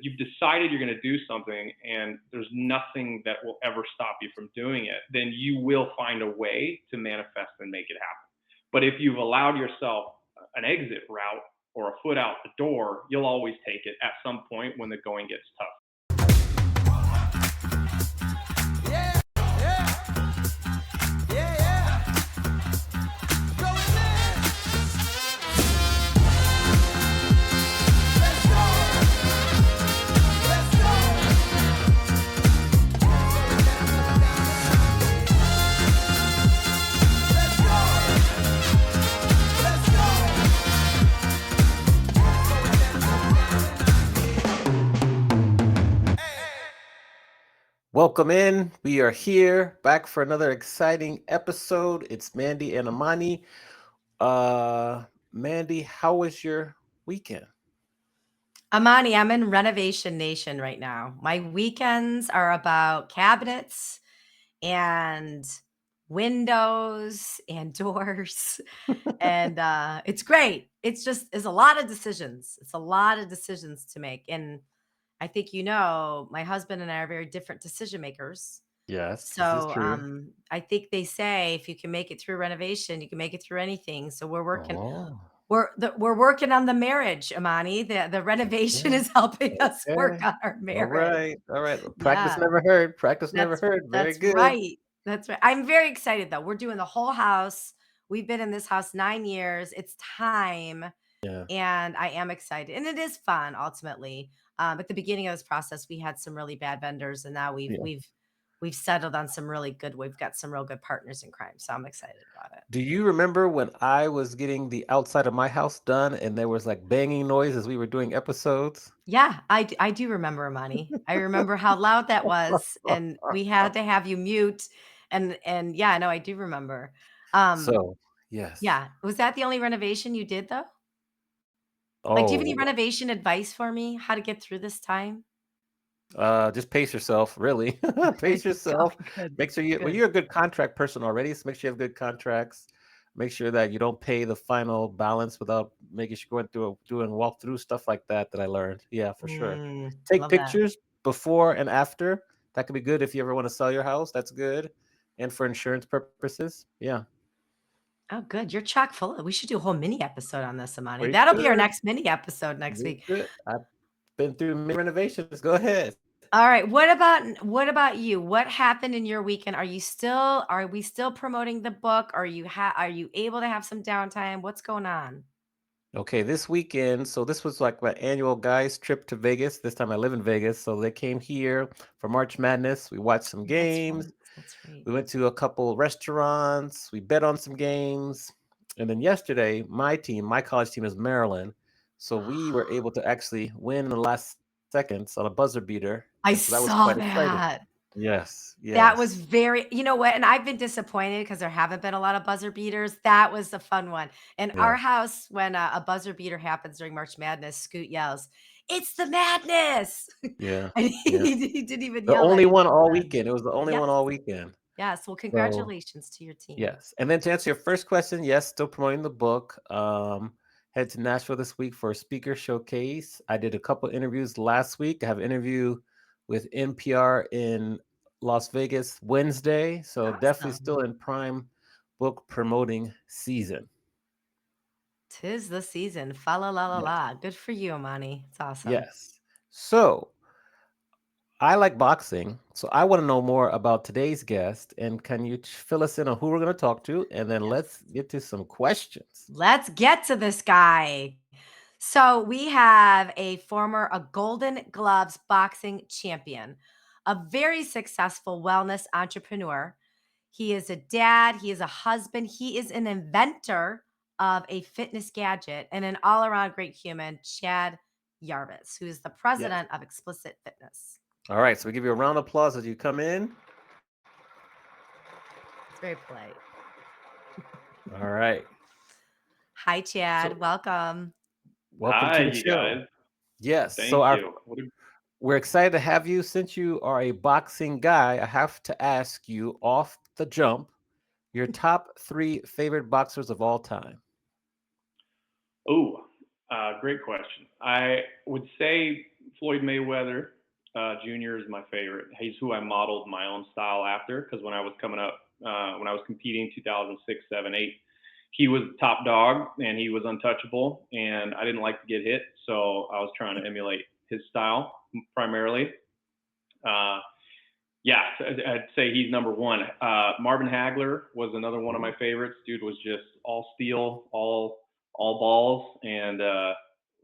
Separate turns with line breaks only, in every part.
you've decided you're going to do something and there's nothing that will ever stop you from doing it, then you will find a way to manifest and make it happen. But if you've allowed yourself an exit route or a foot out the door, you'll always take it at some point when the going gets tough.
Welcome in. We are here back for another exciting episode. It's Mandi and Amani. Mandi, how was your weekend?
Amani, I'm in Renovation Nation right now. My weekends are about cabinets and windows and doors. And it's great. It's a lot of decisions. It's a lot of decisions to make. And I think my husband and I are very different decision makers.
Yes, this is
So
true.
I think they say if you can make it through renovation, you can make it through anything. So we're working.
Oh,
We're working on the marriage, Amani. The renovation
okay.
is helping us work
Okay.
on our
All
marriage.
right. All right. Practice
Yeah,
never hurt. Practice never
that's
hurt. Very
that's
good.
right. That's right. I'm very excited though. We're doing the whole house. We've been in this house 9 years. It's time,
Yeah.
and I am excited. And it is fun ultimately. At the beginning of this process, we had some really bad vendors, and now we've
Yeah.
we've we've settled on some really good. We've got some real good partners in crime. So I'm excited about it.
Do you remember when I was getting the outside of my house done and there was like banging noise as we were doing episodes?
Yeah, I do remember, Amani. I remember how loud that was, and we had to have you mute, and yeah, no, I do remember. Um,
So, yes.
yeah, was that the only renovation you did, though? Like, do you have any
Oh,
renovation advice for me? How to get through this time?
just pace yourself, really.
There
Pace
you go.
yourself.
Good,
Make sure
good.
you're a good contract person already, so make sure you have good contracts. Make sure that you don't pay the final balance without making sure going through doing walkthrough stuff like that I learned. Yeah, for sure. Take
Love that.
pictures before and after. That could be good if you ever want to sell your house. That's good. And for insurance purposes. Yeah.
Oh, good. You're chock full of. We should do a whole mini episode on this, Amani.
We
That'll be our
could.
next mini episode next
We
week.
could. I've been through many renovations. Go ahead.
All right. What about you? What happened in your weekend? Are we still promoting the book? Are you able to have some downtime? What's going on?
Okay, this weekend, so this was like my annual guys trip to Vegas. This time I live in Vegas, so they came here for March Madness. We watched some
Oh, that's
games.
right. That's right.
We went to a couple restaurants. We bet on some games. And then yesterday, my college team is Maryland. So we were able to actually win in the last seconds on a buzzer beater.
I
And so that was quite
saw
exciting.
that.
Yes,
That was
yes.
very, you know what? And I've been disappointed because there haven't been a lot of buzzer beaters. That was a fun one. In
Yeah,
our house, when a buzzer beater happens during March Madness, Scoot yells, "It's the madness!"
yeah,
And
yeah.
he didn't even
The
yell that.
only
He
one
just
all
said,
weekend. It was the only one
"Yes,
all weekend.
yes." Well,
So
congratulations to your team.
yes. And then to answer your first question, yes, still promoting the book. Head to Nashville this week for a speaker showcase. I did a couple interviews last week. I have an interview with NPR in Las Vegas Wednesday. So definitely
Awesome.
still in prime book promoting season.
'Tis the season. Fa la la la
Yes.
la. Good for you, Amani. It's awesome.
Yes. So I like boxing. So I want to know more about today's guest. And can you fill us in on who we're going to talk to? And then
Yes.
let's get to some questions.
Let's get to this guy. So we have a Golden Gloves boxing champion, a very successful wellness entrepreneur. He is a dad, he is a husband, he is an inventor of a fitness gadget and an all-around great human, Chad Yarvitz, who is the
Yes.
president of Xplicit Fitness.
All right. So we give you a round of applause as you come in.
It's very polite.
All right.
Hi, Chad.
So
Welcome.
welcome
Hi,
to the
you
show.
guys.
Yes. So
Thank you.
we're excited to have you. Since you are a boxing guy, I have to ask you off the jump your top three favorite boxers of all time.
Oh, great question. I would say Floyd Mayweather Jr. is my favorite. He's who I modeled my own style after because when I was coming up, when I was competing 2006, 7, 8, he was top dog and he was untouchable, and I didn't like to get hit, so I was trying to emulate his style primarily. Uh, yeah, I'd say he's number one. Marvin Hagler was another one of my favorites. Dude was just all steel, all balls, and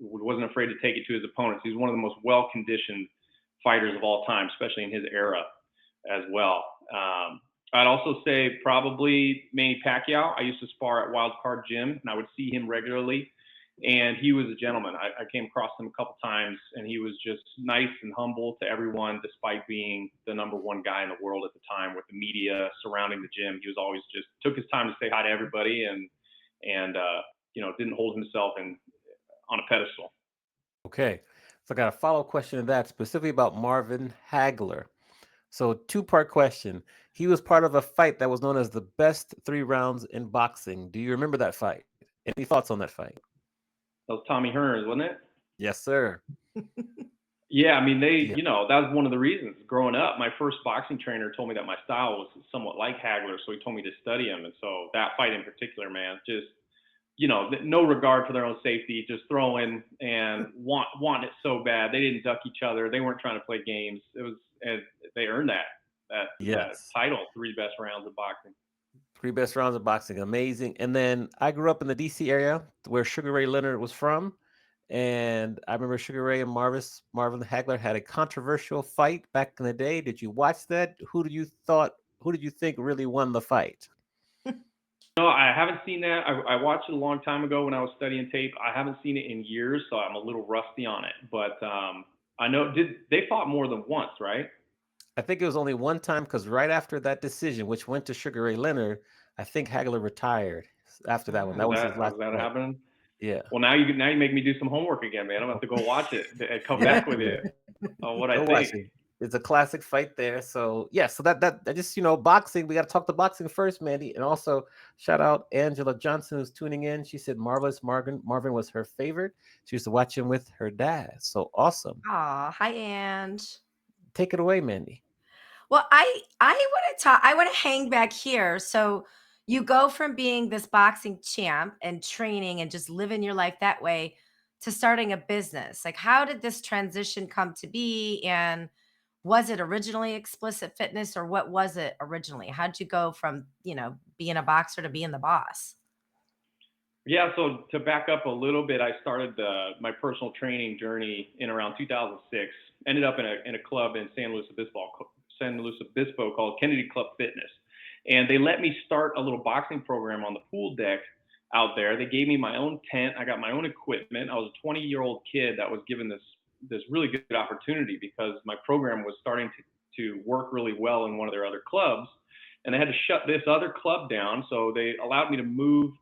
wasn't afraid to take it to his opponents. He's one of the most well-conditioned fighters of all time, especially in his era as well. I'd also say probably Manny Pacquiao. I used to spar at Wild Card Gym, and I would see him regularly. And he was a gentleman. I came across him a couple times, and he was just nice and humble to everyone, despite being the number one guy in the world at the time with the media surrounding the gym. He was always just took his time to say hi to everybody, and didn't hold himself on a pedestal.
Okay. So I got a follow-up question to that, specifically about Marvin Hagler. So, two-part question. He was part of a fight that was known as the best 3 rounds in boxing. Do you remember that fight? Any thoughts on that fight?
That was Tommy Hearns, wasn't it?
Yes, sir.
Yeah, I mean,
Yeah.
that was one of the reasons. Growing up, my first boxing trainer told me that my style was somewhat like Hagler, so he told me to study him. And so that fight in particular, man, just, no regard for their own safety, just throwing and want it so bad. They didn't duck each other. They weren't trying to play games. And they earned that
Yes.
title, 3 best rounds of boxing.
3 best rounds of boxing. Amazing. And then I grew up in the DC area where Sugar Ray Leonard was from. And I remember Sugar Ray and Marvin Hagler had a controversial fight back in the day. Did you watch that? Who did you think really won the fight?
No, I haven't seen that. I watched it a long time ago when I was studying tape. I haven't seen it in years, so I'm a little rusty on it. But I know they fought more than once, right?
I think it was only one time because right after that decision, which went to Sugar Ray Leonard, I think Hagler retired after that one. That was his last
Is that
fight.
happening?
Yeah.
Well, now you make me do some homework again, man. I'm gonna have to go watch it and come
Yeah.
back with you on what I
Go watch
think.
it. It's a classic fight there. So yeah, so that just boxing. We got to talk the boxing first, Mandy, and also shout out Angela Johnson who's tuning in. She said Marvelous Marvin was her favorite. She used to watch him with her dad. So awesome.
Aw, hi, Ange.
Take it away, Mandy.
Well, I want to talk. I want to hang back here. So you go from being this boxing champ and training and just living your life that way to starting a business. Like, how did this transition come to be? And was it originally Xplicit Fitness, or what was it originally? How'd you go from being a boxer to being the boss?
Yeah, so to back up a little bit, I started my personal training journey in around 2006. Ended up in a club in San Luis Obispo called Kennedy Club Fitness, and they let me start a little boxing program on the pool deck out there. They gave me my own tent. I got my own equipment. I was a 20-year-old kid that was given this really good opportunity because my program was starting to work really well in one of their other clubs, and they had to shut this other club down. So they allowed me to move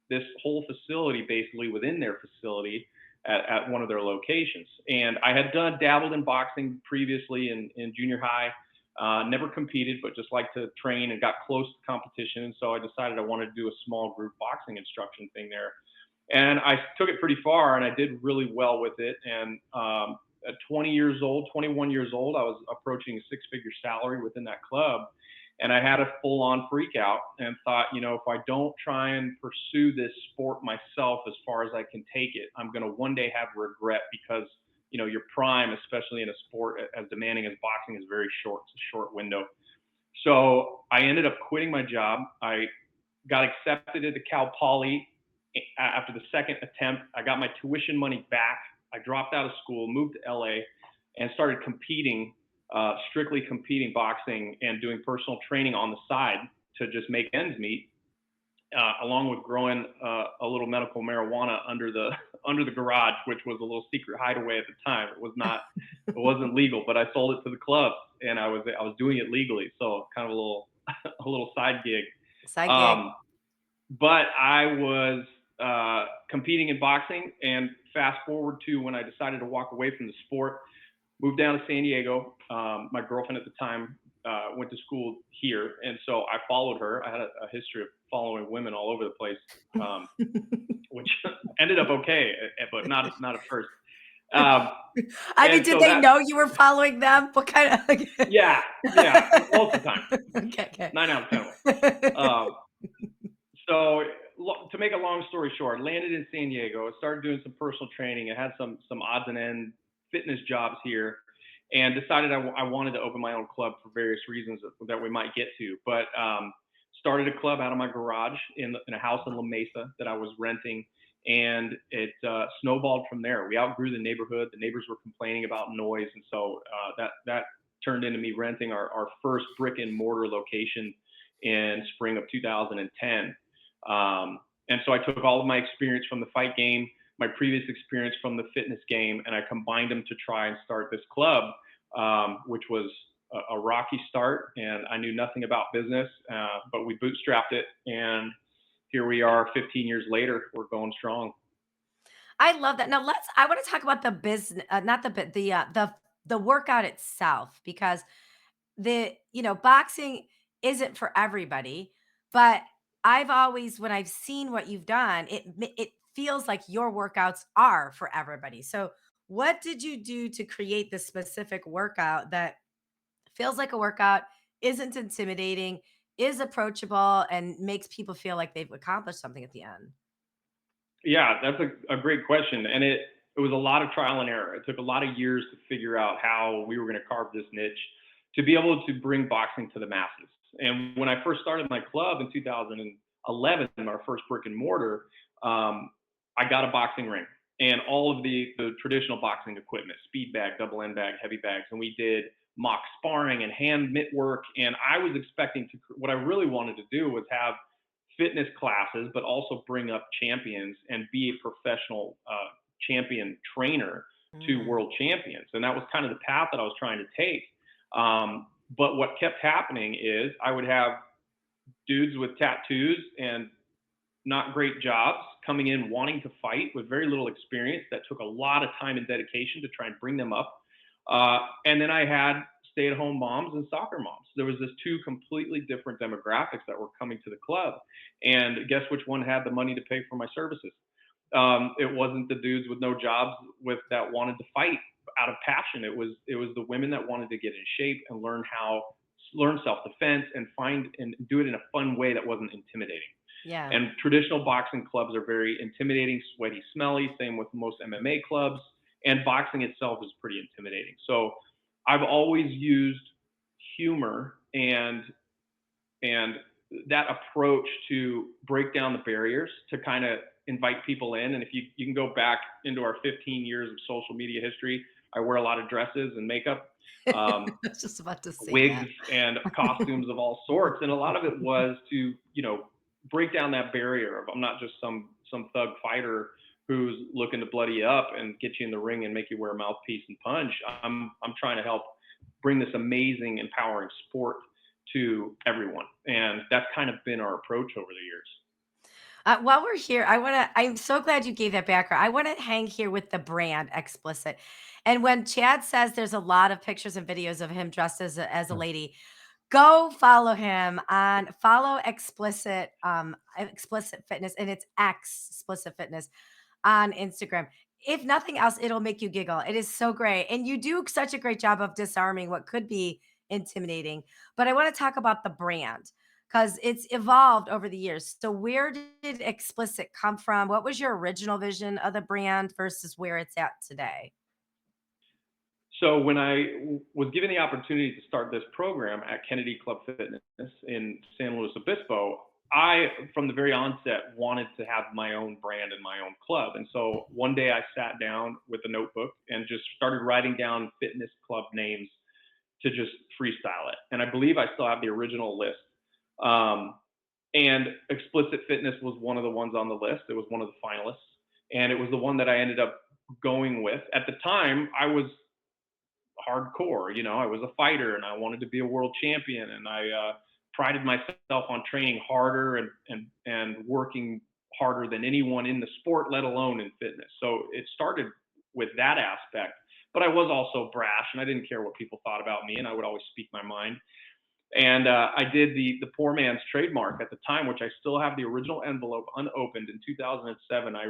this whole facility basically within their facility at one of their locations. And I had dabbled in boxing previously in junior high, never competed, but just liked to train and got close to competition. And so I decided I wanted to do a small group boxing instruction thing there. And I took it pretty far and I did really well with it. And at 21 years old, I was approaching a 6-figure salary within that club. And I had a full on freak out and thought, if I don't try and pursue this sport myself as far as I can take it, I'm going to one day have regret because, your prime, especially in a sport as demanding as boxing, is very short. It's a short window. So I ended up quitting my job. I got accepted into Cal Poly after the second attempt. I got my tuition money back. I dropped out of school, moved to LA, and started competing. Strictly competing boxing and doing personal training on the side to just make ends meet, along with growing a little medical marijuana under the garage, which was a little secret hideaway at the time. It wasn't legal, but I sold it to the clubs and I was doing it legally. So kind of a little side gig. But I was competing in boxing, and fast forward to when I decided to walk away from the sport. Moved down to San Diego. My girlfriend at the time went to school here, and so I followed her. I had a history of following women all over the place, which ended up okay, but not at first. Um,
I mean,
and
did
so
they
that,
know you were following them? What kind of?
yeah, most of the time,
Okay,
9 out of 10.
okay.
Um, so to make a long story short, landed in San Diego, started doing some personal training. I had some odds and ends fitness jobs here, and decided I wanted to open my own club for various reasons that we might get to. But started a club out of my garage in a house in La Mesa that I was renting, and it snowballed from there. We outgrew the neighborhood. The neighbors were complaining about noise, and so that turned into me renting our first brick and mortar location in spring of 2010. And so I took all of my experience from the fight game, my previous experience from the fitness game, and I combined them to try and start this club, which was a rocky start. And I knew nothing about business, but we bootstrapped it. And here we are 15 years later, we're going strong.
I love that. Now I want to talk about the business, not the bit, the workout itself, because boxing isn't for everybody, but I've always, when I've seen what you've done, it feels like your workouts are for everybody. So what did you do to create this specific workout that feels like a workout, isn't intimidating, is approachable, and makes people feel like they've accomplished something at the end?
Yeah, that's a great question. And it was a lot of trial and error. It took a lot of years to figure out how we were going to carve this niche to be able to bring boxing to the masses. And when I first started my club in 2011, our first brick and mortar, I got a boxing ring and all of the traditional boxing equipment, speed bag, double end bag, heavy bags. And we did mock sparring and hand mitt work. And I was expecting what I really wanted to do was have fitness classes, but also bring up champions and be a professional champion trainer to
Mm.
world champions. And that was kind of the path that I was trying to take. But what kept happening is I would have dudes with tattoos and not great jobs coming in wanting to fight with very little experience that took a lot of time and dedication to try and bring them up. And then I had stay-at-home moms and soccer moms. There was this two completely different demographics that were coming to the club. And guess which one had the money to pay for my services? It wasn't the dudes with no jobs that wanted to fight out of passion. It was the women that wanted to get in shape and learn self-defense and find and do it in a fun way that wasn't intimidating.
Yeah.
And traditional boxing clubs are very intimidating, sweaty, smelly. Same with most MMA clubs. And boxing itself is pretty intimidating. So I've always used humor and that approach to break down the barriers to kind of invite people in. And if you can go back into our 15 years of social media history, I wear a lot of dresses and makeup.
I
Um,
was just about to say
Wigs
that.
and costumes of all sorts, and a lot of it was to break down that barrier of I'm not just some thug fighter who's looking to bloody you up and get you in the ring and make you wear a mouthpiece and punch. I'm trying to help bring this amazing, empowering sport to everyone, and that's kind of been our approach over the years.
While we're here, I'm so glad you gave that background. I want to hang here with the brand Explicit. And when Chad says there's a lot of pictures and videos of him dressed as a
Yeah.
lady, go follow him on follow Explicit Fitness, and it's Explicit Fitness on Instagram. If nothing else, it'll make you giggle. It is so great. And you do such a great job of disarming what could be intimidating. But I want to talk about the brand because it's evolved over the years. So, where did Explicit come from? What was your original vision of the brand versus where it's at today?
So when I was given the opportunity to start this program at Kennedy Club Fitness in San Luis Obispo, I, from the very onset, wanted to have my own brand and my own club. And so one day I sat down with a notebook and just started writing down fitness club names to just freestyle it. And I believe I still have the original list. Um, and Explicit Fitness was one of the ones on the list. It was one of the finalists. And it was the one that I ended up going with. At the time, I was hardcore. I was a fighter and I wanted to be a world champion, and I prided myself on training harder and working harder than anyone in the sport, let alone in fitness. So it started with that aspect. But I was also brash, and I didn't care what people thought about me, and I would always speak my mind. And I did the poor man's trademark at the time, which I still have the original envelope unopened in 2007. I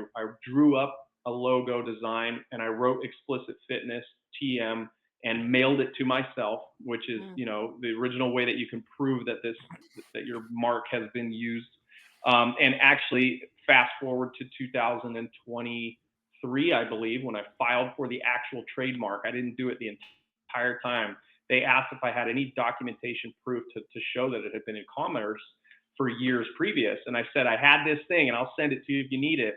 drew up a logo design, and I wrote Xplicit Fitness TM and mailed it to myself, which is the original way that you can prove that that your mark has been used. And actually, fast forward to 2023, I believe, when I filed for the actual trademark. I didn't do it the entire time. They asked if I had any documentation proof to show that it had been in commerce for years previous. And I said, I had this thing and I'll send it to you if you need it.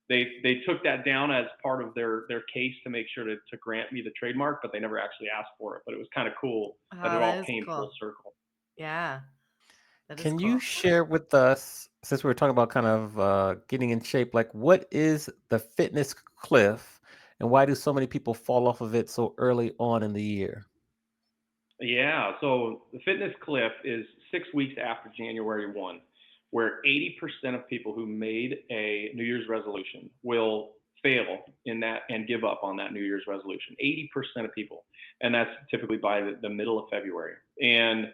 They took that down as part of their case to make sure to grant me the trademark, but they never actually asked for it. But it was kind of cool that it
that
all
is
came full
cool.
circle.
Yeah, that is
Can
cool.
you share with us, since we were talking about kind of getting in shape, like what is the fitness cliff and why do so many people fall off of it so early on in the year?
Yeah, so the fitness cliff is 6 weeks after January 1, where 80% of people who made a New Year's resolution will fail in that and give up on that New Year's resolution. 80% of people. And that's typically by the middle of February. And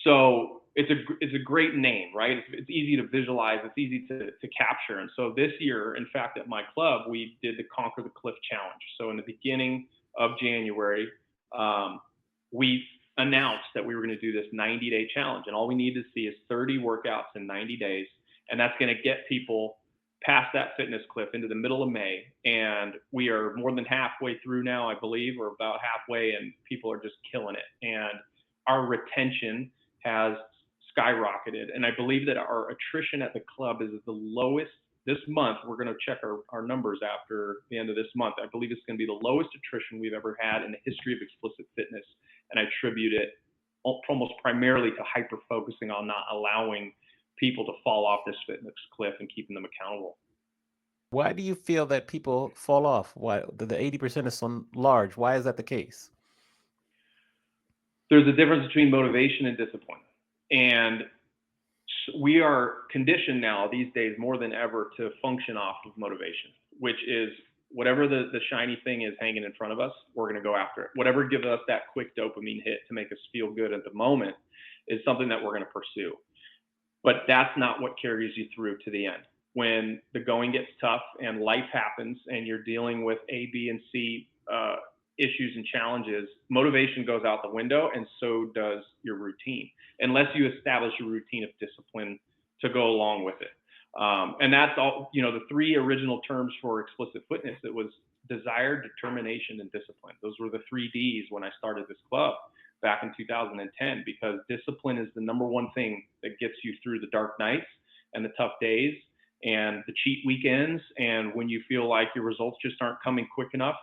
so it's a great name, right? It's easy to visualize. It's easy to capture. And so this year, in fact, at my club, we did the Conquer the Cliff Challenge. So in the beginning of January, we announced that we were going to do this 90-day challenge. And all we need to see is 30 workouts in 90 days. And that's going to get people past that fitness cliff into the middle of May. And we are more than halfway through now, I believe. We're about halfway, and people are just killing it. And our retention has skyrocketed. And I believe that our attrition at the club is the lowest this month. We're going to check our numbers after the end of this month. I believe it's going to be the lowest attrition we've ever had in the history of Xplicit Fitness. And I attribute it almost primarily to hyper focusing on not allowing people to fall off this fitness cliff and keeping them accountable.
Why do you feel that people fall off? Why the 80% is so large? Why is that the case?
There's a difference between motivation and discipline. And we are conditioned now these days more than ever to function off of motivation, which is whatever the shiny thing is hanging in front of us, we're going to go after it. Whatever gives us that quick dopamine hit to make us feel good at the moment is something that we're going to pursue. But that's not what carries you through to the end. When the going gets tough and life happens and you're dealing with A, B, and C issues and challenges, motivation goes out the window, and so does your routine, unless you establish a routine of discipline to go along with it. And that's all, the three original terms for Xplicit Fitness. It was desire, determination, and discipline. Those were the 3 Ds when I started this club back in 2010, because discipline is the number one thing that gets you through the dark nights and the tough days and the cheat weekends. And when you feel like your results just aren't coming quick enough,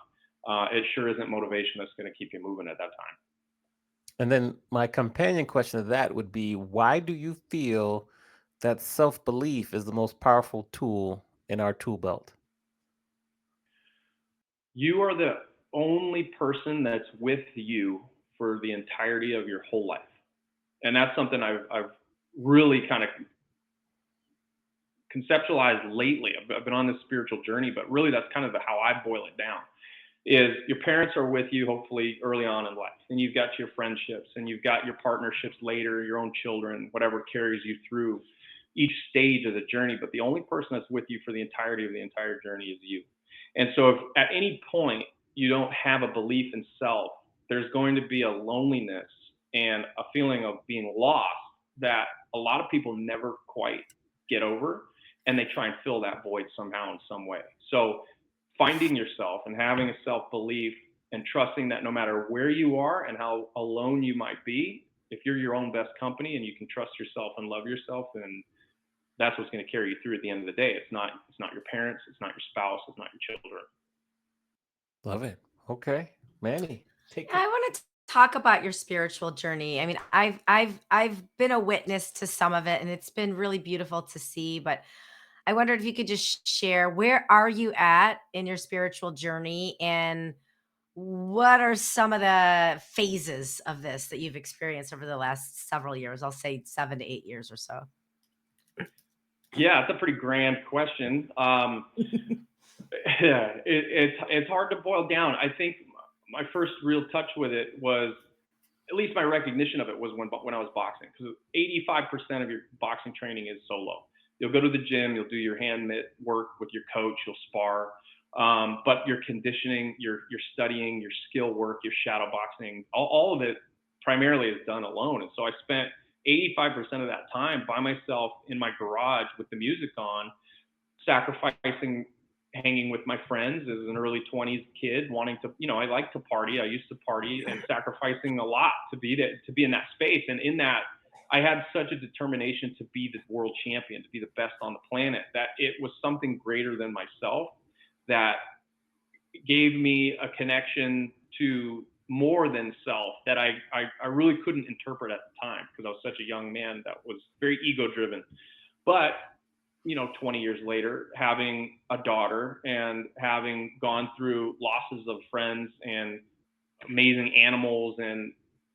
it sure isn't motivation that's going to keep you moving at that time.
And then my companion question to that would be, why do you feel that self-belief is the most powerful tool in our tool belt?
You are the only person that's with you for the entirety of your whole life. And that's something I've really kind of conceptualized lately. I've been on this spiritual journey, but really that's kind of how I boil it down. Is your parents are with you hopefully early on in life, and you've got your friendships, and you've got your partnerships later, your own children, whatever carries you through each stage of the journey. But the only person that's with you for the entirety of the entire journey is you. And so if at any point you don't have a belief in self, there's going to be a loneliness and a feeling of being lost that a lot of people never quite get over, and they try and fill that void somehow in some way. So finding yourself and having a self-belief and trusting that no matter where you are and how alone you might be, if you're your own best company and you can trust yourself and love yourself, then that's what's going to carry you through at the end of the day. It's not your parents, it's not your spouse, it's not your children.
Love it. Okay, Manny,
I want to talk about your spiritual journey. I mean, I've been a witness to some of it, and it's been really beautiful to see. But I wondered if you could just share, where are you at in your spiritual journey, and what are some of the phases of this that you've experienced over the last several years? I'll say 7 to 8 years or so.
Yeah, it's a pretty grand question. Yeah, it's hard to boil down. I think my first real touch with it was, at least my recognition of it was when I was boxing, because 85% of your boxing training is solo. You'll go to the gym, you'll do your hand mitt work with your coach, you'll spar, But your conditioning, your studying, your skill work, your shadow boxing, all of it primarily is done alone. And so I spent 85% of that time by myself in my garage with the music on, sacrificing hanging with my friends as an early 20s kid, wanting to, I like to party. I used to party, and sacrificing a lot to be in that space. And in that, I had such a determination to be the world champion, to be the best on the planet, that it was something greater than myself that gave me a connection to more than self that I really couldn't interpret at the time, because I was such a young man that was very ego driven. But 20 years later, having a daughter and having gone through losses of friends and amazing animals and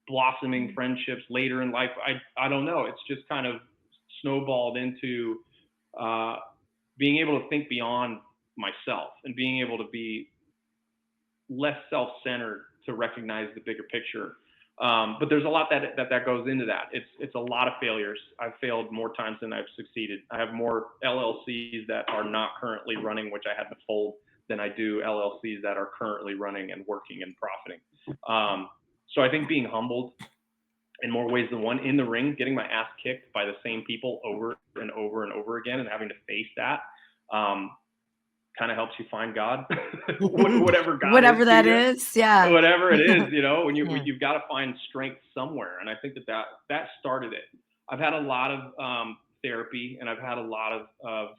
blossoming friendships later in life, I don't know. It's just kind of snowballed into being able to think beyond myself and being able to be less self-centered, to recognize the bigger picture. But there's a lot that goes into that. It's a lot of failures. I've failed more times than I've succeeded. I have more LLCs that are not currently running, which I had to fold, than I do LLCs that are currently running and working and profiting. So I think being humbled in more ways than one, in the ring, getting my ass kicked by the same people over and over and over again, and having to face that, kind of helps you find God, whatever God
Whatever
is
that
to you.
is. Yeah.
Whatever it is, when
Yeah.
you've got to find strength somewhere. And I think that started it. I've had a lot of therapy, and I've had a lot of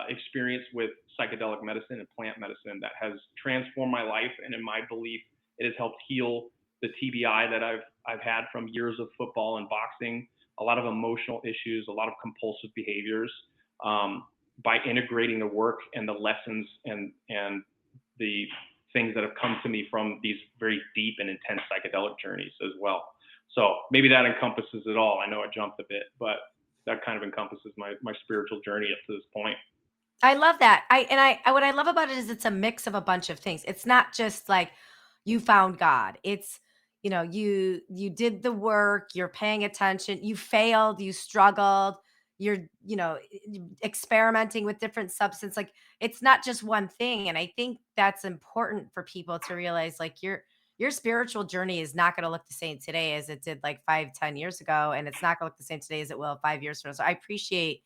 experience with psychedelic medicine and plant medicine that has transformed my life. And in my belief, it has helped heal the TBI that I've had from years of football and boxing, a lot of emotional issues, a lot of compulsive behaviors, by integrating the work and the lessons and the things that have come to me from these very deep and intense psychedelic journeys as well. So maybe that encompasses it all. I know I jumped a bit, but that kind of encompasses my spiritual journey up to this point.
I love that. What I love about it is it's a mix of a bunch of things. It's not just like you found God. It's, you did the work, you're paying attention, you failed, you struggled, you're, experimenting with different substance. Like, it's not just one thing. And I think that's important for people to realize, like, your spiritual journey is not going to look the same today as it did like 5-10 years ago. And it's not going to look the same today as it will 5 years from now. So I appreciate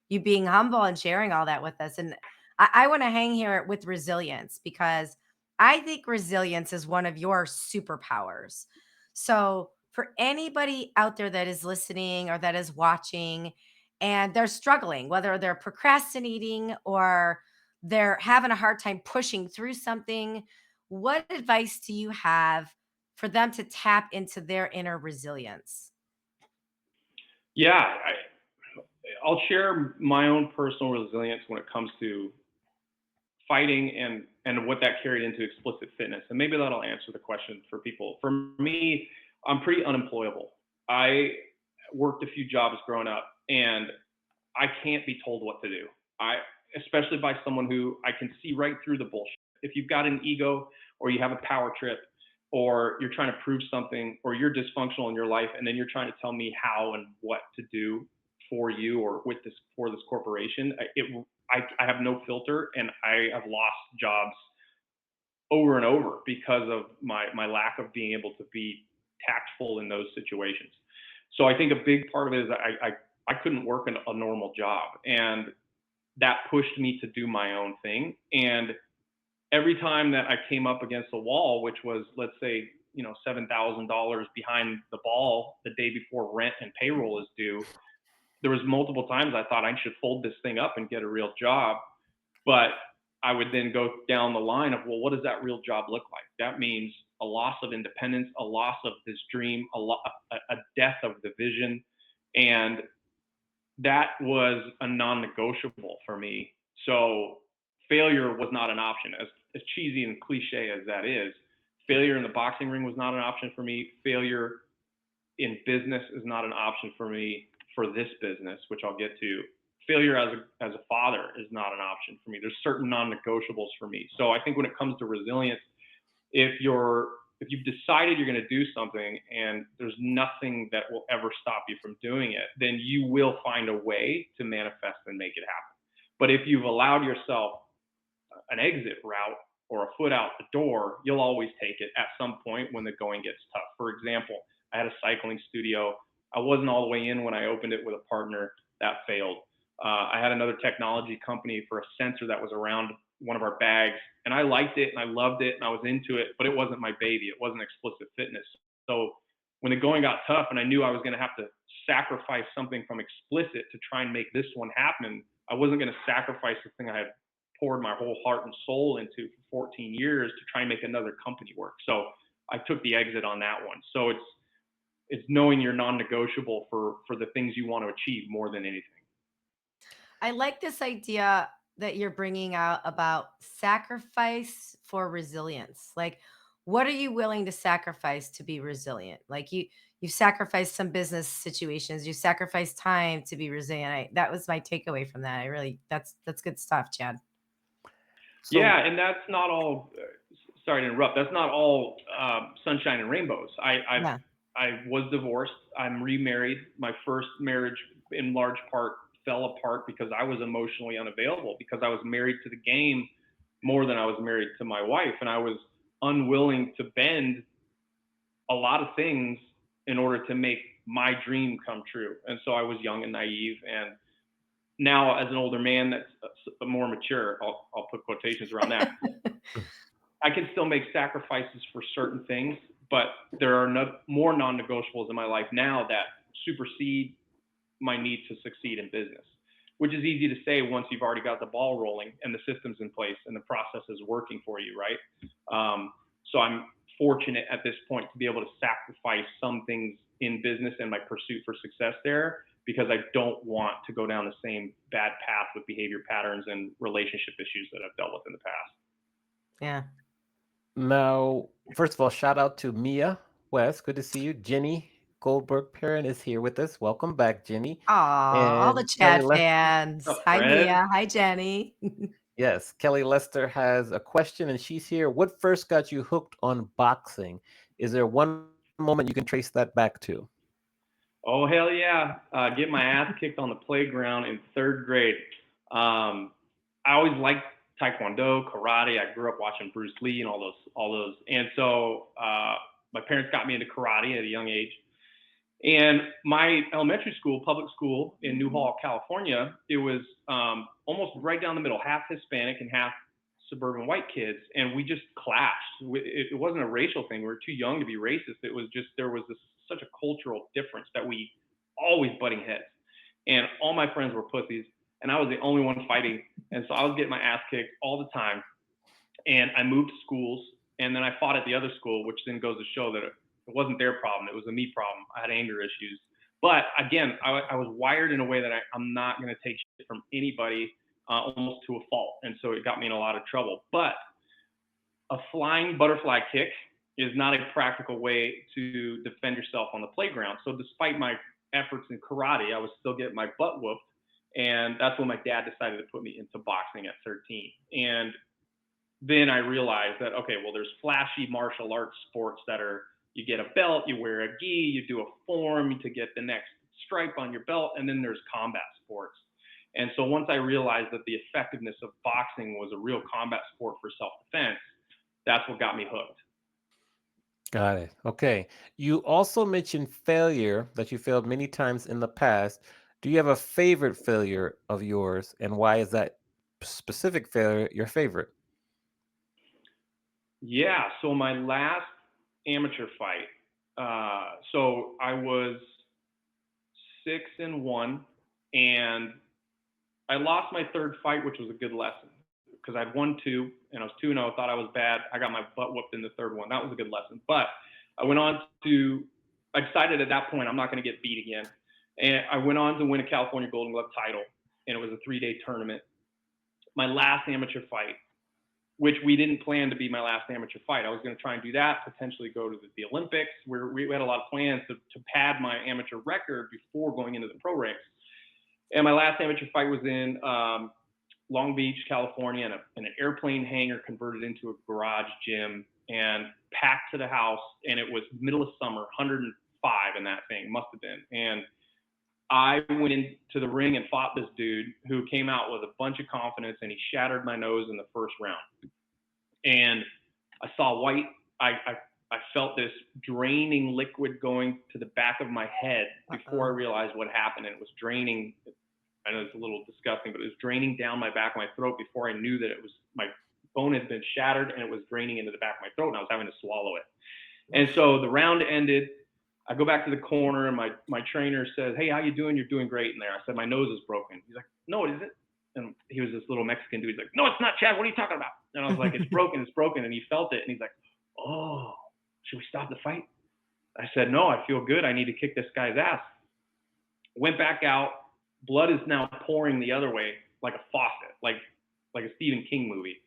you being humble and sharing all that with us. And I want to hang here with resilience, because I think resilience is one of your superpowers. So, for anybody out there that is listening or that is watching and they're struggling, whether they're procrastinating or they're having a hard time pushing through something, what advice do you have for them to tap into their inner resilience?
Yeah, I'll share my own personal resilience when it comes to fighting and what that carried into Xplicit Fitness. And maybe that'll answer the question for people. For me, I'm pretty unemployable. I worked a few jobs growing up, and I can't be told what to do. Especially by someone who I can see right through the bullshit. If you've got an ego, or you have a power trip, or you're trying to prove something, or you're dysfunctional in your life, and then you're trying to tell me how and what to do for you or for this corporation, I have no filter, and I have lost jobs over and over because of my lack of being able to be tactful in those situations. So I think a big part of it is I couldn't work a normal job, and that pushed me to do my own thing. And every time that I came up against a wall, which was, let's say, $7,000 behind the ball the day before rent and payroll is due, there was multiple times I thought I should fold this thing up and get a real job. But I would then go down the line of, well, what does that real job look like? That means a loss of independence, a loss of this dream, a death of the vision. And that was a non-negotiable for me. So failure was not an option. As cheesy and cliche as that is, failure in the boxing ring was not an option for me. Failure in business is not an option for me for this business, which I'll get to. Failure as a father is not an option for me. There's certain non-negotiables for me. So I think when it comes to resilience, if you've decided you're going to do something and there's nothing that will ever stop you from doing it, then you will find a way to manifest and make it happen. But if you've allowed yourself an exit route or a foot out the door, you'll always take it at some point when the going gets tough. For example, I had a cycling studio. I wasn't all the way in when I opened it with a partner. That failed. I had another technology company for a sensor that was around one of our bags, and I liked it and I loved it and I was into it, but it wasn't my baby. It wasn't Xplicit Fitness. So when the going got tough and I knew I was going to have to sacrifice something from Xplicit to try and make this one happen, I wasn't going to sacrifice the thing I had poured my whole heart and soul into for 14 years to try and make another company work. So I took the exit on that one. So it's knowing your non-negotiable for the things you want to achieve more than anything.
I like this idea that you're bringing out about sacrifice for resilience. Like, what are you willing to sacrifice to be resilient? Like you sacrificed some business situations, you sacrificed time to be resilient. That was my takeaway from that. I really that's good stuff, Chad.
So
Yeah, and that's not all. Sorry to interrupt. That's not all sunshine and rainbows.
Yeah.
I was divorced. I'm remarried. My first marriage, in large part, fell apart because I was emotionally unavailable, because I was married to the game more than I was married to my wife, and I was unwilling to bend a lot of things in order to make my dream come true. And so I was young and naive. And now, as an older man that's more mature, I'll put quotations around that, I can still make sacrifices for certain things, but there are more non-negotiables in my life now that supersede my need to succeed in business, which is easy to say once you've already got the ball rolling and the systems in place and the process is working for you, right? So I'm fortunate at this point to be able to sacrifice some things in business and my pursuit for success there, because I don't want to go down the same bad path with behavior patterns and relationship issues that I've dealt with in the past.
Yeah.
now, first of all, shout out to Mia West. Good to see you. Jenny Goldberg Perrin is here with us. Welcome back, Jenny.
Aw, all the
And Kelly
Chad
Lester.
fans.
What's up,
Hi,
friend?
Mia. Hi, Jenny.
Yes, Kelly Lester has a question and she's here. What first got you hooked on boxing? Is there one moment you can trace that back to?
Oh, hell yeah. Get my ass kicked on the playground in third grade. I always liked Taekwondo, karate. I grew up watching Bruce Lee and all those. And so my parents got me into karate at a young age. And my elementary school, public school in New Hall, California, it was almost right down the middle, half Hispanic and half suburban white kids. And we just clashed. It wasn't a racial thing. We were too young to be racist. It was just, there was such a cultural difference that we always butting heads. And all my friends were pussies, and I was the only one fighting. And so I was getting my ass kicked all the time. And I moved schools, and then I fought at the other school, which then goes to show that it wasn't their problem. It was a me problem. I had anger issues. But again, I was wired in a way that I'm not going to take shit from anybody, almost to a fault. And so it got me in a lot of trouble. But a flying butterfly kick is not a practical way to defend yourself on the playground. So despite my efforts in karate, I was still getting my butt whooped. And that's when my dad decided to put me into boxing at 13. And then I realized that, okay, well, there's flashy martial arts sports that are, you get a belt, you wear a gi, you do a form to get the next stripe on your belt, and then there's combat sports. And so once I realized that the effectiveness of boxing was a real combat sport for self-defense, that's what got me hooked.
Got it. Okay. You also mentioned failure, that you failed many times in the past. Do you have a favorite failure of yours, and why is that specific failure your favorite?
Yeah, so my last amateur fight, so I was 6-1, and I lost my third fight, which was a good lesson because I'd won two and I was 2-0. Thought I was bad. I got my butt whooped in the third one. That was a good lesson. But I went on to, I decided at that point I'm not going to get beat again. And I went on to win a California Golden Glove title, and it was a 3-day tournament. My last amateur fight, which we didn't plan to be my last amateur fight. I was going to try and do that, potentially go to the Olympics, where we had a lot of plans to pad my amateur record before going into the pro ranks. And my last amateur fight was in Long Beach, California, in an airplane hangar converted into a garage gym and packed to the house. And it was middle of summer, 105 in that thing, must have been. And I went into the ring and fought this dude who came out with a bunch of confidence, and he shattered my nose in the first round. And I saw white. I felt this draining liquid going to the back of my head before I realized what happened. And it was draining. I know it's a little disgusting, but it was draining down my back of my throat before I knew that it was my bone had been shattered, and it was draining into the back of my throat, and I was having to swallow it. And so the round ended. I go back to the corner, and my trainer says, "Hey, how you doing? You're doing great in there." I said, "My nose is broken." He's like, "No, it isn't." And he was this little Mexican dude. He's like, "No, it's not, Chad. What are you talking about?" And I was like, "It's broken. It's broken." And he felt it, and he's like, "Oh, should we stop the fight?" I said, "No, I feel good. I need to kick this guy's ass." Went back out. Blood is now pouring the other way like a faucet, like a Stephen King movie.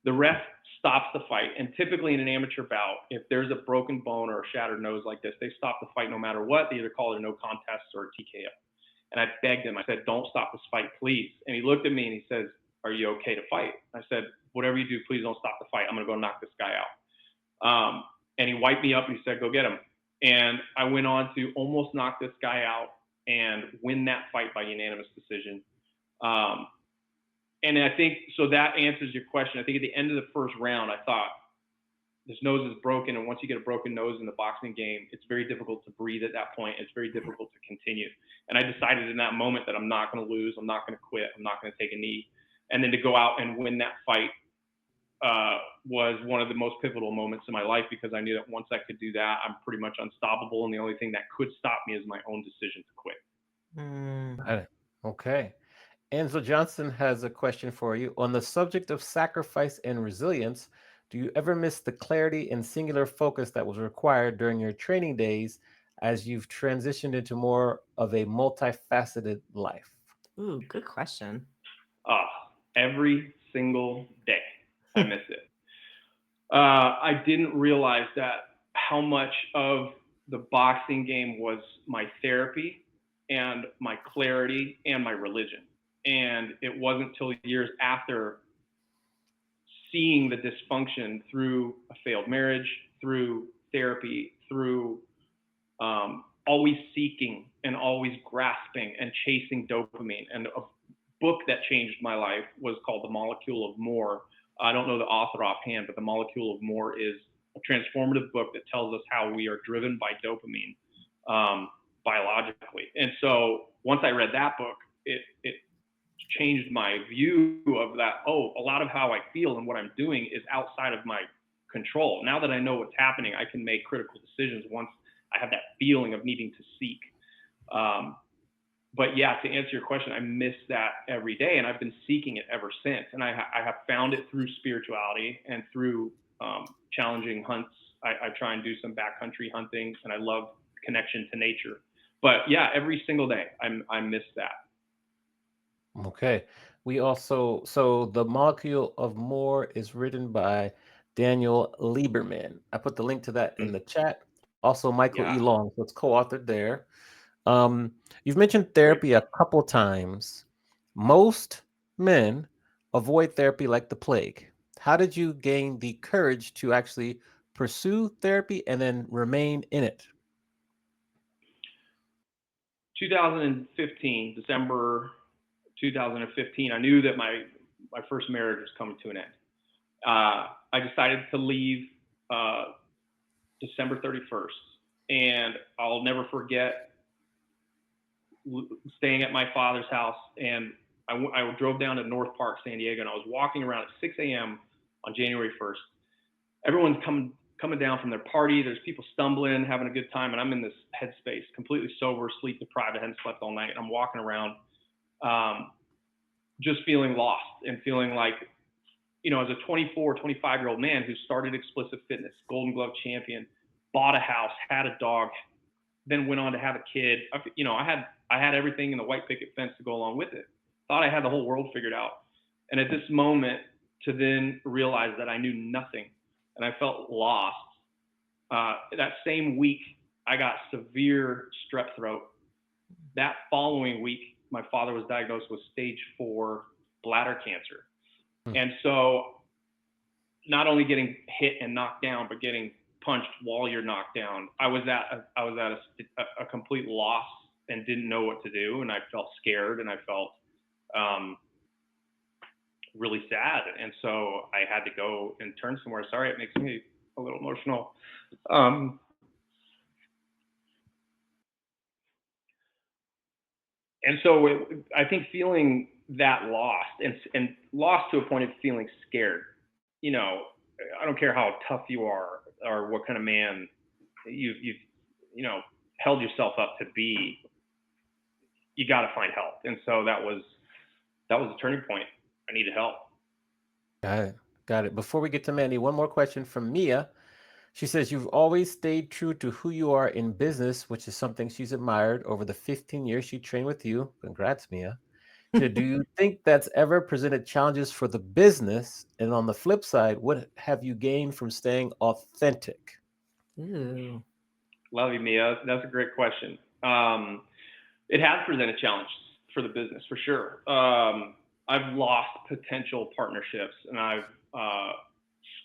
The ref stops the fight, and typically in an amateur bout, if there's a broken bone or a shattered nose like this, they stop the fight no matter what. They either call it a no contest or a TKO. And I begged him. I said, "Don't stop this fight, please." And he looked at me and he says, "Are you okay to fight?" I said, "Whatever you do, please don't stop the fight. I'm going to go knock this guy out." And he wiped me up and he said, "Go get him." And I went on to almost knock this guy out and win that fight by unanimous decision. And I think, so that answers your question. I think at the end of the first round, I thought, this nose is broken. And once you get a broken nose in the boxing game, it's very difficult to breathe at that point. It's very difficult to continue. And I decided in that moment that I'm not going to lose. I'm not going to quit. I'm not going to take a knee. And then to go out and win that fight was one of the most pivotal moments in my life, because I knew that once I could do that, I'm pretty much unstoppable. And the only thing that could stop me is my own decision to quit.
Okay. Enzo Johnson has a question for you. On the subject of sacrifice and resilience, do you ever miss the clarity and singular focus that was required during your training days as you've transitioned into more of a multifaceted life?
Ooh, good question.
Every single day, I miss it. I didn't realize that how much of the boxing game was my therapy and my clarity and my religion. And it wasn't until years after seeing the dysfunction through a failed marriage, through therapy, through always seeking and always grasping and chasing dopamine. And a book that changed my life was called The Molecule of More. I don't know the author offhand, but The Molecule of More is a transformative book that tells us how we are driven by dopamine biologically. And so once I read that book, it changed my view of that. Oh, a lot of how I feel and what I'm doing is outside of my control. Now that I know what's happening, I can make critical decisions once I have that feeling of needing to seek. But yeah, to answer your question, I miss that every day, and I've been seeking it ever since. And I have found it through spirituality and through challenging hunts. I try and do some backcountry hunting, and I love connection to nature. But yeah, every single day, I miss that.
Okay. We also, so The Molecule of More is written by Daniel Lieberman. I put the link to that in the chat. Also, Michael E. Long, so it's co-authored there. You've mentioned therapy a couple times. Most men avoid therapy like the plague. How did you gain the courage to actually pursue therapy and then remain in it?
2015, December 2015, I knew that my first marriage was coming to an end. I decided to leave December 31st, and I'll never forget staying at my father's house. And I drove down to North Park, San Diego, and I was walking around at 6 a.m. on January 1st. Everyone's coming down from their party. There's people stumbling, having a good time, and I'm in this headspace, completely sober, sleep deprived. I hadn't slept all night, and I'm walking around just feeling lost and feeling like, you know, as a 24, 25-year-old man who started Xplicit Fitness, Golden Glove champion, bought a house, had a dog, then went on to have a kid. You know, I had everything in the white picket fence to go along with it. Thought I had the whole world figured out. And at this moment, to then realize that I knew nothing and I felt lost, that same week, I got severe strep throat. That following week, my father was diagnosed with stage 4 bladder cancer. And so not only getting hit and knocked down, but getting punched while you're knocked down, I was at a complete loss and didn't know what to do, and I felt scared, and I felt really sad, and so I had to go and turn somewhere. Sorry, it makes me a little emotional. And so I think feeling that lost, and lost to a point of feeling scared, you know, I don't care how tough you are or what kind of man you've you know held yourself up to be, you got to find help. And so that was a turning point. I needed help.
Got it. Got it. Before we get to Mandy, one more question from Mia. She says, you've always stayed true to who you are in business, which is something she's admired over the 15 years she trained with you. Congrats, Mia. So do you think that's ever presented challenges for the business? And on the flip side, what have you gained from staying authentic?
Ooh.
Love you, Mia. That's a great question. It has presented challenges for the business, for sure. I've lost potential partnerships, and I've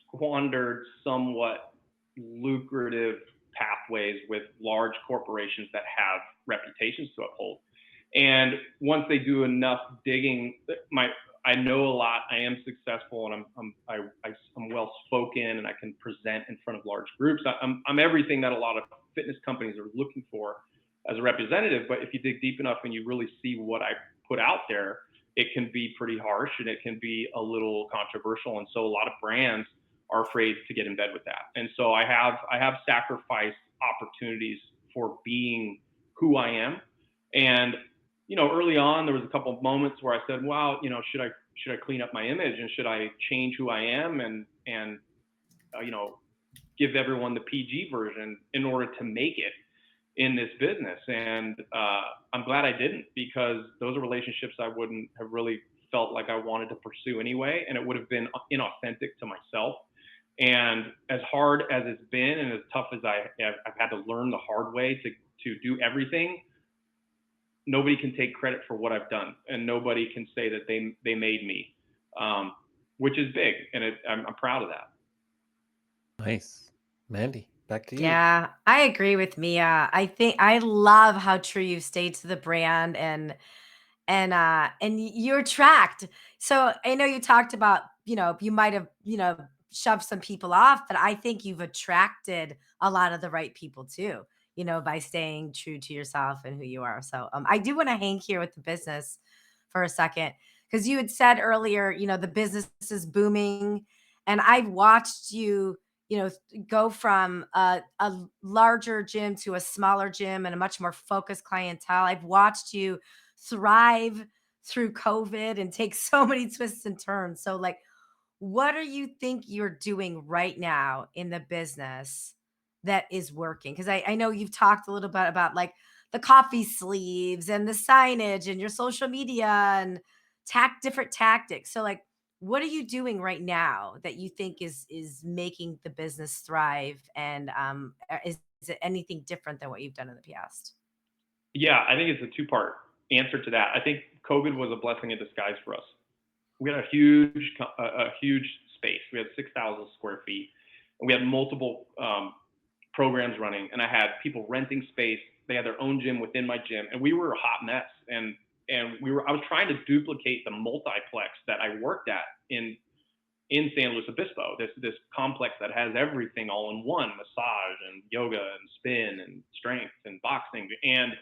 squandered somewhat lucrative pathways with large corporations that have reputations to uphold. And once they do enough digging, I know a lot. I am successful, and I'm well spoken, and I can present in front of large groups. I'm everything that a lot of fitness companies are looking for as a representative. But if you dig deep enough and you really see what I put out there, it can be pretty harsh, and it can be a little controversial. And so a lot of brands are afraid to get in bed with that. And so I have sacrificed opportunities for being who I am. And early on, there was a couple of moments where I said, "Wow, should I clean up my image, and should I change who I am, and give everyone the PG version in order to make it in this business?" And I'm glad I didn't, because those are relationships I wouldn't have really felt like I wanted to pursue anyway, and it would have been inauthentic to myself. And as hard as it's been, and as tough as I've had to learn the hard way to do everything, nobody can take credit for what I've done, and nobody can say that they made me, which is big, and I'm proud of that.
Nice. Mandy, back to you.
Yeah, I agree with Mia. I think I love how true you've stayed to the brand, and you attract. So I know you talked about, you might have, shoved some people off, but I think you've attracted a lot of the right people too, by staying true to yourself and who you are. So I do want to hang here with the business for a second, because you had said earlier, the business is booming, and I've watched you, go from a larger gym to a smaller gym and a much more focused clientele. I've watched you thrive through COVID and take so many twists and turns. So, like, what do you think you're doing right now in the business that is working? Because I know you've talked a little bit about like the coffee sleeves and the signage and your social media and different tactics. So, like, what are you doing right now that you think is making the business thrive? And is it anything different than what you've done in the past?
Yeah, I think it's a two-part answer to that. I think COVID was a blessing in disguise for us. We had a huge space. We had 6,000 square feet, and we had multiple programs running. And I had people renting space. They had their own gym within my gym, and we were a hot mess. And I was trying to duplicate the multiplex that I worked at in San Luis Obispo, this complex that has everything all in one: massage and yoga and spin and strength and boxing. And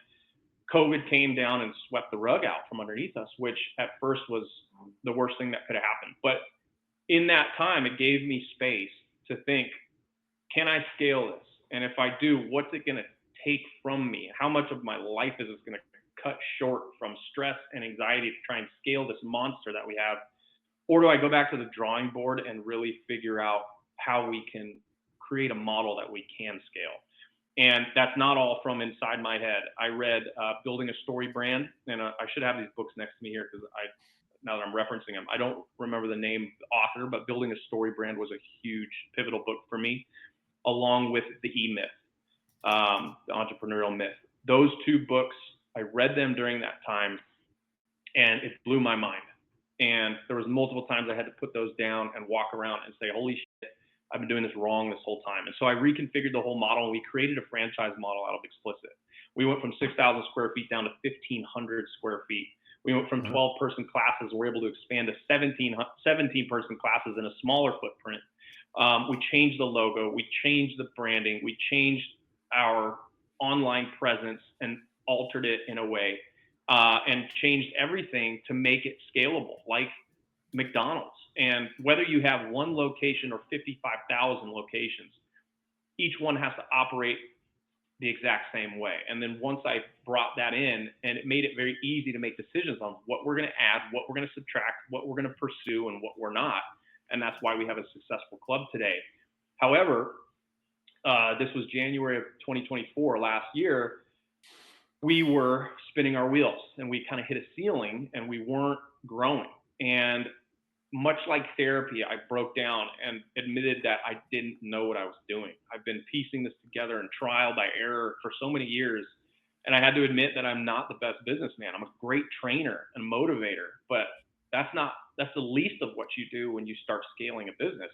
COVID came down and swept the rug out from underneath us, which at first was the worst thing that could have happened. But in that time, it gave me space to think, can I scale this? And if I do, what's it going to take from me? How much of my life is this going to cut short from stress and anxiety to try and scale this monster that we have? Or do I go back to the drawing board and really figure out how we can create a model that we can scale? And that's not all from inside my head. I read Building a Story Brand, and I should have these books next to me here, because now that I'm referencing them, I don't remember the name of the author, but Building a Story Brand was a huge pivotal book for me, along with the E-Myth, the entrepreneurial myth. Those two books, I read them during that time, and it blew my mind. And there was multiple times I had to put those down and walk around and say, holy shit, I've been doing this wrong this whole time. And so I reconfigured the whole model, and we created a franchise model out of Xplicit, We went from 6,000 square feet down to 1,500 square feet. We went from 12-person classes. We're able to expand to 17-person classes in a smaller footprint. We changed the logo. We changed the branding. We changed our online presence and altered it in a way, and changed everything to make it scalable, like McDonald's. And whether you have one location or 55,000 locations, each one has to operate the exact same way. And then once I brought that in, and it made it very easy to make decisions on what we're going to add, what we're going to subtract, what we're going to pursue, and what we're not. And that's why we have a successful club today. However, this was January of 2024, last year. We were spinning our wheels and we kind of hit a ceiling and we weren't growing. And much like therapy, I broke down and admitted that I didn't know what I was doing. I've been piecing this together in trial by error for so many years. And I had to admit that I'm not the best businessman. I'm a great trainer and motivator, but that's the least of what you do when you start scaling a business.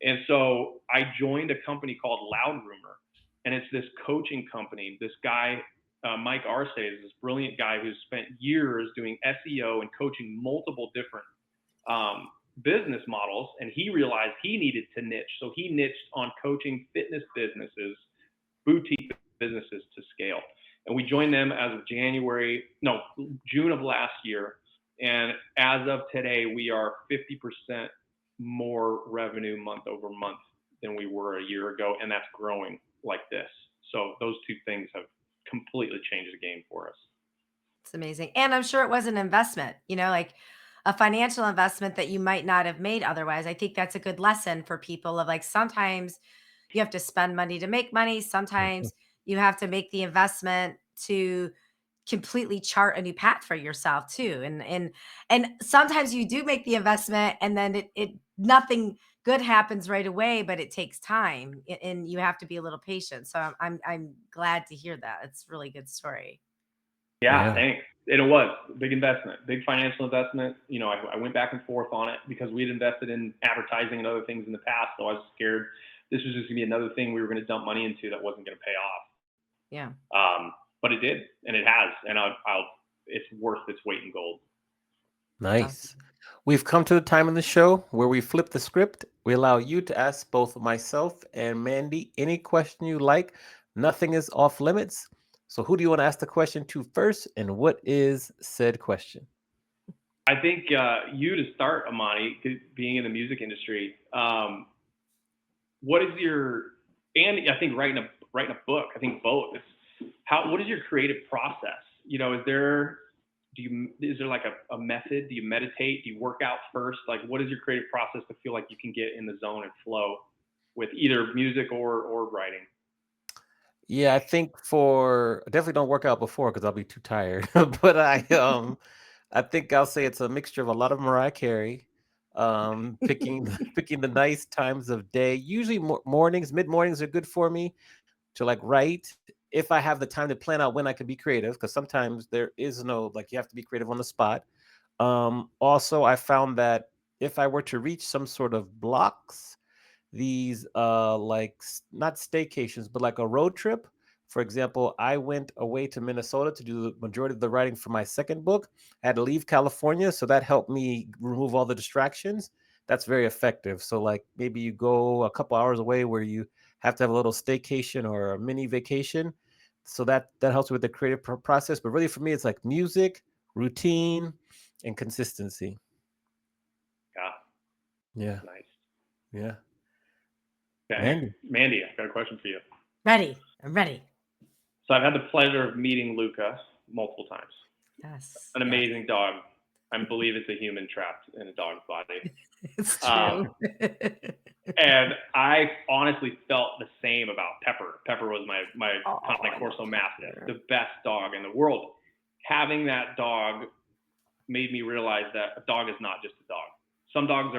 And so I joined a company called Loud Rumor, and it's this coaching company. This guy, Mike Arce, is this brilliant guy who's spent years doing SEO and coaching multiple different business models, and he realized he needed to niche. So he niched on coaching fitness businesses, boutique businesses to scale. And we joined them as of June of last year. And as of today, we are 50% more revenue month over month than we were a year ago. And that's growing like this. So those two things have completely changed the game for us.
It's amazing. And I'm sure it was an investment, like a financial investment that you might not have made otherwise. I think that's a good lesson for people of like, sometimes you have to spend money to make money. Sometimes you have to make the investment to completely chart a new path for yourself too. And sometimes you do make the investment and then it nothing good happens right away, but it takes time and you have to be a little patient. So I'm glad to hear that. It's a really good story.
Yeah, thanks. And it was a big investment, big financial investment. I went back and forth on it because we had invested in advertising and other things in the past. So I was scared this was just gonna be another thing we were going to dump money into that wasn't going to pay off.
Yeah.
But it did, and it has, and it's worth its weight in gold.
Nice. We've come to the time in the show where we flip the script. We allow you to ask both myself and Mandi any question you like. Nothing is off limits. So who do you want to ask the question to first, and what is said question?
I think you to start, Amani, being in the music industry. What is and I think writing a book, I think both. What is your creative process? Is there like a method? Do you meditate? Do you work out first? Like, what is your creative process to feel like you can get in the zone and flow with either music or writing?
Yeah, I think I definitely don't work out before because I'll be too tired. But I think I'll say it's a mixture of a lot of Mariah Carey, picking the nice times of day. Usually mornings, mid mornings are good for me to like write if I have the time to plan out when I can be creative, because sometimes there is no, like, you have to be creative on the spot. Also, I found that if I were to reach some sort of blocks, these not staycations, but like a road trip. For example, I went away to Minnesota to do the majority of the writing for my second book. I had to leave California, so that helped me remove all the distractions. That's very effective. So like maybe you go a couple hours away where you have to have a little staycation or a mini vacation. So that helps with the creative process. But really for me, it's like music, routine, and consistency. Yeah.
Nice.
Yeah.
Okay. Mandi, I've got a question for you.
Ready. I'm ready.
So I've had the pleasure of meeting Luca multiple times.
Yes.
An amazing dog. I believe it's a human trapped in a dog's body.
It's true.
And I honestly felt the same about Pepper. Pepper was my Cane Corso Mastiff, the best dog in the world. Having that dog made me realize that a dog is not just a dog. Some dogs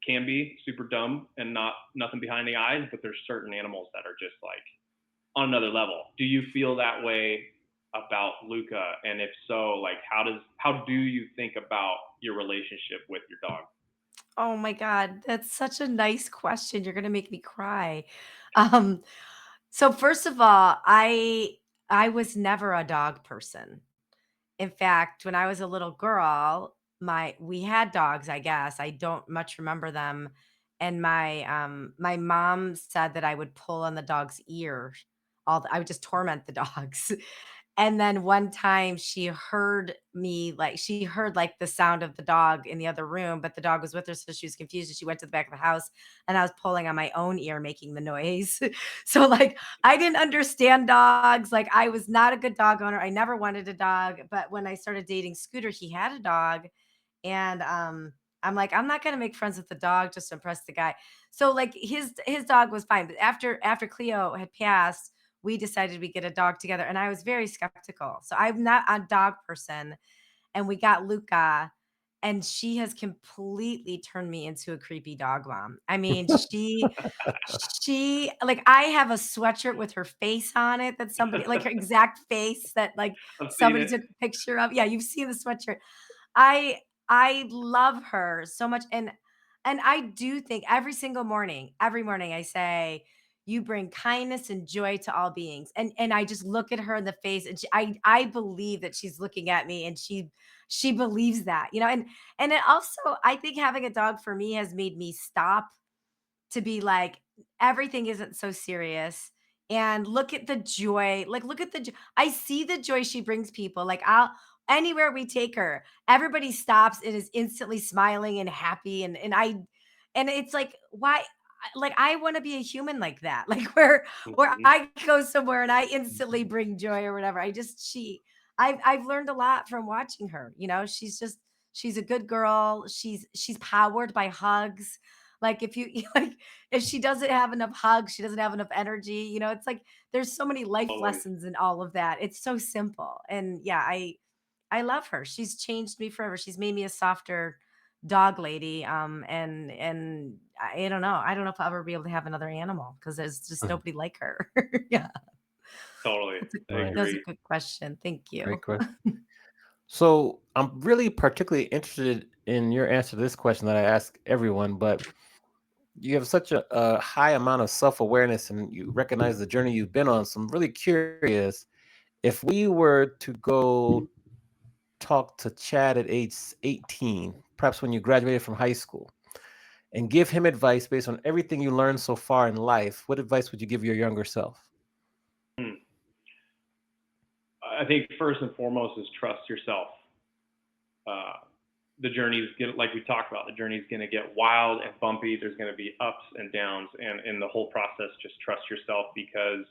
can be super dumb and nothing behind the eyes, but there's certain animals that are just like on another level. Do you feel that way about Luca? And if so, like how do you think about your relationship with your dog?
Oh my God, that's such a nice question. You're gonna make me cry. So first of all, I was never a dog person. In fact, when I was a little girl, my we had dogs, I guess. I don't much remember them. And my mom said that I would pull on the dog's ear. I would just torment the dogs. And then one time she heard like the sound of the dog in the other room, but the dog was with her, so she was confused and she went to the back of the house and I was pulling on my own ear making the noise. So like I didn't understand dogs. Like I was not a good dog owner. I never wanted a dog, but when I started dating Scooter, he had a dog and I'm like, I'm not gonna make friends with the dog just to impress the guy. So like his dog was fine. But after Cleo had passed, we decided we get a dog together. And I was very skeptical. So I'm not a dog person. And we got Luca, and she has completely turned me into a creepy dog mom. I mean, she like I have a sweatshirt with her face on it that somebody like her exact face that like
I've seen
somebody
it.
took a picture of. Yeah, you've seen the sweatshirt. I love her so much and I do think every morning I say you bring kindness and joy to all beings. And I just look at her in the face and I believe that she's looking at me and she believes that, you know, and it also I think having a dog for me has made me stop to be like, everything isn't so serious. And look at the joy. Like, look at I see the joy she brings people. Like, anywhere we take her, everybody stops and is instantly smiling and happy. And it's like, why? Like, I want to be a human like that. Like, where
Mhm.
I go somewhere and I instantly bring joy or whatever. I've learned a lot from watching her. You know, she's a good girl. She's powered by hugs. Like if you like if she doesn't have enough hugs, she doesn't have enough energy, you know, it's like there's so many life
Totally.
lessons in all of that. It's so simple. And yeah, I love her. She's changed me forever. She's made me a softer dog lady. And I don't know. I don't know if I'll ever be able to have another animal because there's just nobody like her. Yeah.
Totally. I
That was a
agree.
good question. Thank
Great
you.
question. So I'm really particularly interested in your answer to this question that I ask everyone, but you have such a high amount of self-awareness and you recognize the journey you've been on. So I'm really curious if we were to go talk to Chad at age 18, perhaps when you graduated from high school, and give him advice based on everything you learned so far in life, what advice would you give your younger self?
Hmm. I think first and foremost is trust yourself. Uh, the journey's gonna, like we talked about, the journey's gonna get wild and bumpy. There's gonna be ups and downs, and in the whole process, just trust yourself because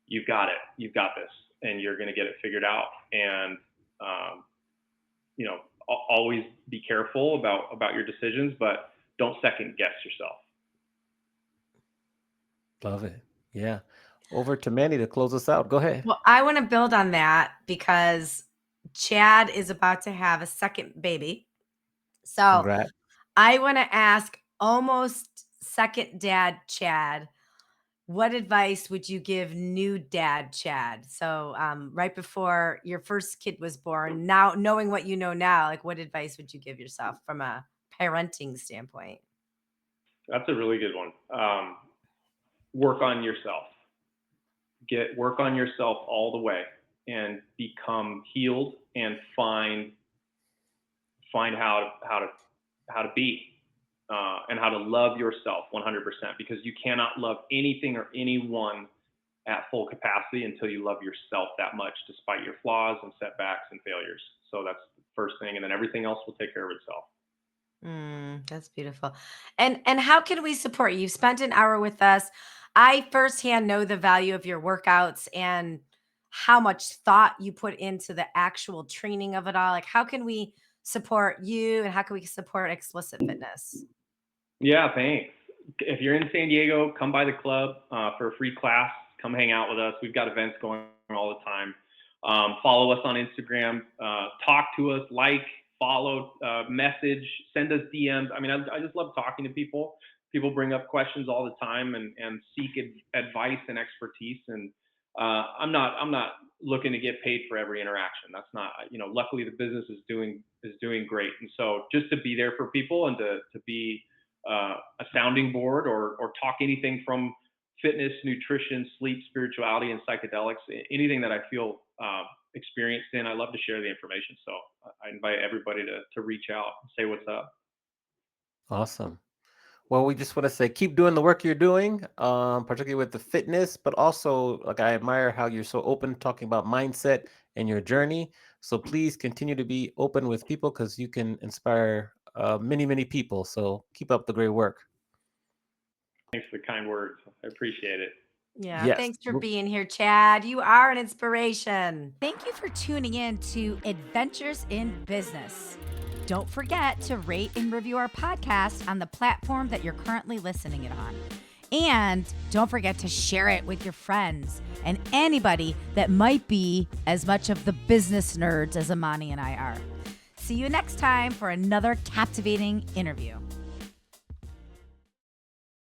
you've got it. You've got this, and you're gonna get it figured out. And um, you know, always be careful about your decisions, but don't second guess yourself.
Love it. Yeah. Over to Manny to close us out. Go ahead.
Well, I want to build on that because Chad is about to have a second baby. So
Congrats.
I want to ask almost second dad Chad, what advice would you give new dad Chad? So right before your first kid was born, now knowing what you know now, like what advice would you give yourself from a parenting standpoint?
That's a really good one. Work on yourself. Work on yourself all the way and become healed and find how to be and how to love yourself 100% because you cannot love anything or anyone at full capacity until you love yourself that much despite your flaws and setbacks and failures. So that's the first thing, and then everything else will take care of itself.
That's beautiful. And how can we support you? You've spent an hour with us. I firsthand know the value of your workouts and how much thought you put into the actual training of it all. Like, how can we support you and how can we support Explicit Fitness?
Yeah, thanks. If you're in San Diego, come by the club for a free class. Come hang out with us. We've got events going on all the time. Follow us on Instagram. Talk to us. Like, follow, message, send us DMs. I mean, I just love talking to people. People bring up questions all the time and seek advice and expertise. And I'm not looking to get paid for every interaction. That's not, you know. Luckily, the business is doing great. And so, just to be there for people and to be a sounding board or talk anything fitness, nutrition, sleep, spirituality, and psychedelics. Anything that I feel experienced in, I love to share the information. So I invite everybody to reach out and say what's up.
Awesome. Well, we just want to say keep doing the work you're doing, particularly with the fitness, but also like I admire how you're so open talking about mindset and your journey. So please continue to be open with people because you can inspire many, many people. So keep up the great work.
Thanks for the kind words. I appreciate it.
Yeah,
Yes.
thanks for being here, Chad. You are an inspiration. Thank you for tuning in to Adventures in Business. Don't forget to rate and review our podcast on the platform that you're currently listening it on. And don't forget to share it with your friends and anybody that might be as much of the business nerds as Amani and I are. See you next time for another captivating interview.